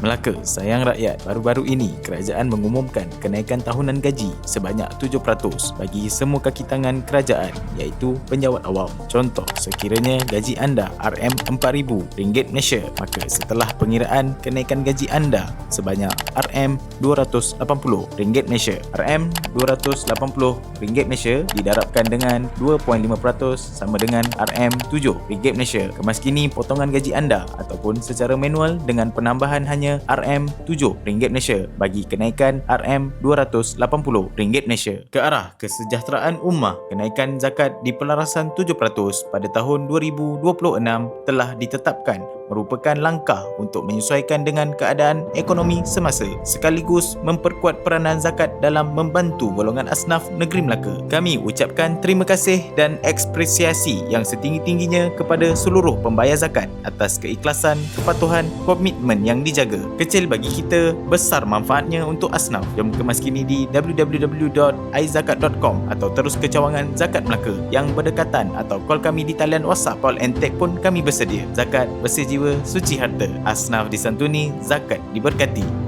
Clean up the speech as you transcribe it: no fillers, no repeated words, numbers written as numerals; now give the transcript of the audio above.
Melaka, sayang rakyat, baru-baru ini kerajaan mengumumkan kenaikan tahunan gaji sebanyak 7% bagi semua kaki tangan kerajaan iaitu penjawat awam. Contoh, sekiranya gaji anda RM4,000 Malaysia, maka setelah pengiraan kenaikan gaji anda sebanyak RM280 Malaysia. RM280 Malaysia didarabkan dengan 2.5% sama dengan RM7 Malaysia. Kemaskini potongan gaji anda ataupun secara manual dengan penambahan hanya RM7 Malaysia bagi kenaikan RM280 Malaysia. Ke arah kesejahteraan ummah, kenaikan zakat di pelarasan 7% pada tahun 2026 telah ditetapkan merupakan langkah untuk menyesuaikan dengan keadaan ekonomi semasa sekaligus memperkuat peranan zakat dalam membantu golongan asnaf negeri Melaka. Kami ucapkan terima kasih dan apresiasi yang setinggi-tingginya kepada seluruh pembayar zakat atas keikhlasan, kepatuhan, komitmen yang dijaga. Kecil bagi kita, besar manfaatnya untuk asnaf. Jom kemas kini di www.aizakat.com atau terus ke cawangan Zakat Melaka yang berdekatan atau call kami di talian WhatsApp. Call and tag pun kami bersedia. Zakat bersih jiwa, suci harta. Asnaf disantuni, zakat diberkati.